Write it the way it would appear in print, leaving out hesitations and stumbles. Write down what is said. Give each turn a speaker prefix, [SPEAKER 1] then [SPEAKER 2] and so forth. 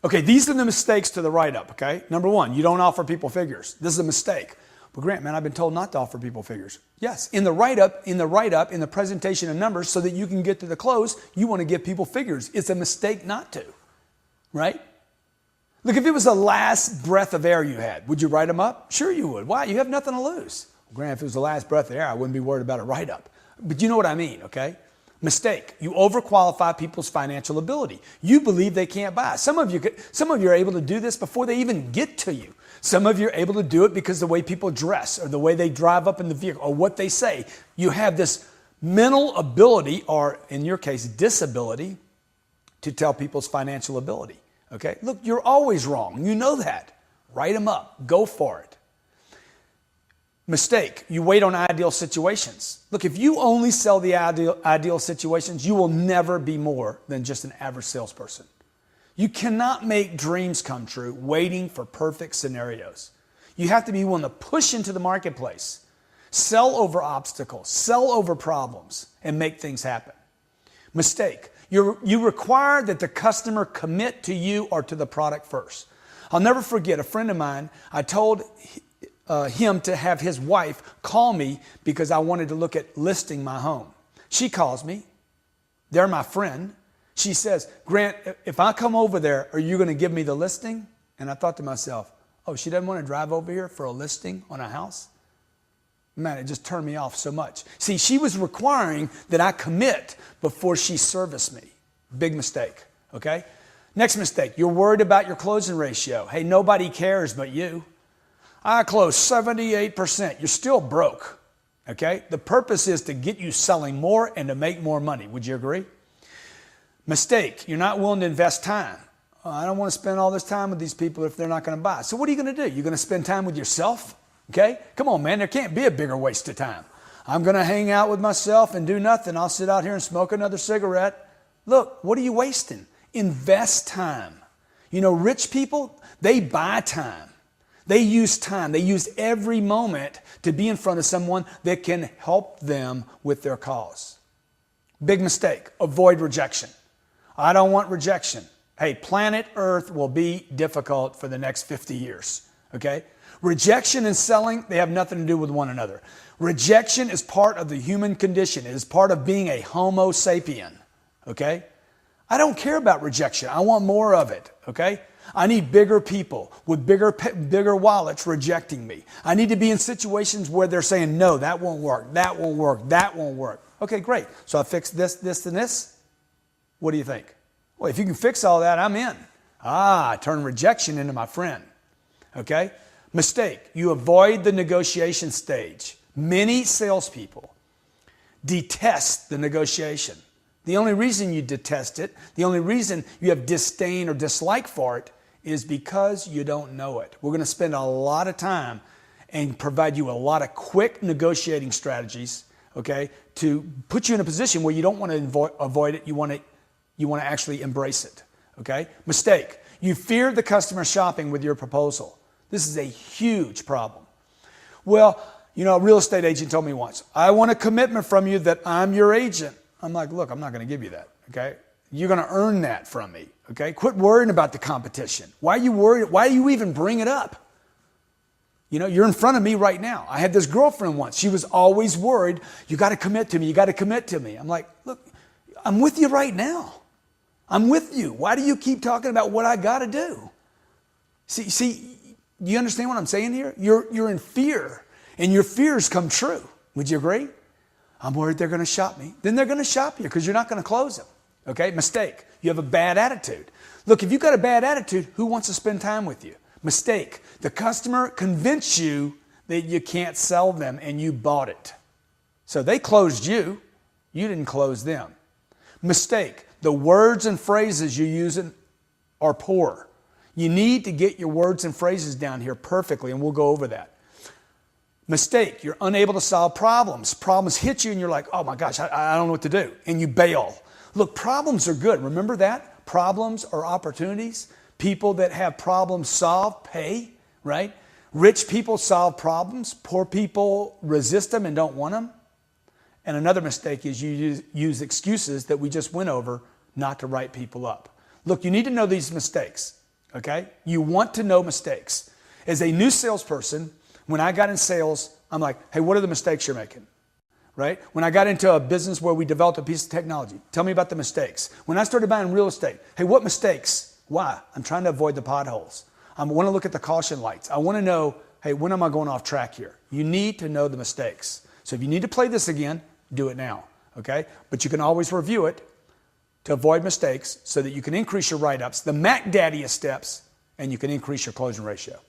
[SPEAKER 1] Okay, these are the mistakes to the write-up, okay? Number one, you don't offer people figures. This is a mistake. But Grant, man, I've been told not to offer people figures. Yes, in the write-up, in the presentation of numbers so that you can get to the close, you want to give people figures. It's a mistake not to, right? Look, if it was the last breath of air you had, would you write them up? Sure you would. Why? You have nothing to lose. Well, Grant, if it was the last breath of air, I wouldn't be worried about a write-up. But you know what I mean, okay? Mistake. You overqualify people's financial ability. You believe they can't buy. Some of you are able to do this before they even get to you. Some of you are able to do it because the way people dress or the way they drive up in the vehicle or what they say. You have this mental ability, or in your case, disability, to tell people's financial ability. Okay? Look, you're always wrong. You know that. Write them up. Go for it. Mistake. You wait on ideal situations. Look, if you only sell the ideal situations, you will never be more than just an average salesperson. You cannot make dreams come true waiting for perfect scenarios. You have to be willing to push into the marketplace, sell over obstacles, sell over problems, and make things happen. Mistake. You require that the customer commit to you or to the product first. I'll never forget a friend of mine, I told him to have his wife call me because I wanted to look at listing my home. She calls me. They're my friend. She says, Grant, if I come over there, are you going to give me the listing? And I thought to myself, oh, she doesn't want to drive over here for a listing on a house? Man, it just turned me off so much. See, she was requiring that I commit before she serviced me. Big mistake, okay? Next mistake, you're worried about your closing ratio. Hey, nobody cares but you. I closed 78%. You're still broke, okay? The purpose is to get you selling more and to make more money. Would you agree? Mistake, you're not willing to invest time. Oh, I don't want to spend all this time with these people if they're not going to buy. So what are you going to do? You're going to spend time with yourself? Okay? Come on, man. There can't be a bigger waste of time. I'm going to hang out with myself and do nothing. I'll sit out here and smoke another cigarette. Look, what are you wasting? Invest time. You know, rich people, they buy time. They use time. They use every moment to be in front of someone that can help them with their cause. Big mistake. Avoid rejection. I don't want rejection. Hey, planet Earth will be difficult for the next 50 years. Okay? Rejection and selling, they have nothing to do with one another. Rejection is part of the human condition. It is part of being a Homo sapien. Okay? I don't care about rejection. I want more of it. Okay? I need bigger people with bigger wallets rejecting me. I need to be in situations where they're saying, no, that won't work, that won't work, that won't work. Okay, great. So I fixed this, this, and this. What do you think? Well, if you can fix all that, I'm in. I turn rejection into my friend. Okay? Mistake. You avoid the negotiation stage. Many salespeople detest the negotiation. The only reason you detest it, the only reason you have disdain or dislike for it is because you don't know it. We're going to spend a lot of time and provide you a lot of quick negotiating strategies, okay, to put you in a position where you don't want to avoid it, you want to actually embrace it, okay? Mistake. You fear the customer shopping with your proposal. This is a huge problem. Well, you know, a real estate agent told me once, I want a commitment from you that I'm your agent. I'm like, look, I'm not going to give you that, okay? You're going to earn that from me, okay? Quit worrying about the competition. Why are you worried? Why do you even bring it up? You know, you're in front of me right now. I had this girlfriend once. She was always worried, you got to commit to me, you got to commit to me. I'm like, look, I'm with you right now. I'm with you. Why do you keep talking about what I got to do? See, do you understand what I'm saying here? You're in fear, and your fears come true. Would you agree? I'm worried they're going to shop me. Then they're going to shop you because you're not going to close them. Okay? Mistake. You have a bad attitude. Look, if you've got a bad attitude, who wants to spend time with you? Mistake. The customer convinced you that you can't sell them and you bought it. So they closed you. You didn't close them. Mistake. The words and phrases you use are poor. You need to get your words and phrases down here perfectly, and we'll go over that. Mistake, you're unable to solve problems. Problems hit you and you're like, oh my gosh, I don't know what to do. And you bail. Look, problems are good. Remember that? Problems are opportunities. People that have problems solved pay, right? Rich people solve problems. Poor people resist them and don't want them. And another mistake is you use excuses that we just went over not to write people up. Look, you need to know these mistakes. Okay? You want to know mistakes. As a new salesperson, when I got in sales, I'm like, hey, what are the mistakes you're making? Right? When I got into a business where we developed a piece of technology, tell me about the mistakes. When I started buying real estate, hey, what mistakes? Why? I'm trying to avoid the potholes. I want to look at the caution lights. I want to know, hey, when am I going off track here? You need to know the mistakes. So if you need to play this again, do it now. Okay? But you can always review it to avoid mistakes so that you can increase your write-ups, the Mac Daddy steps, and you can increase your closing ratio.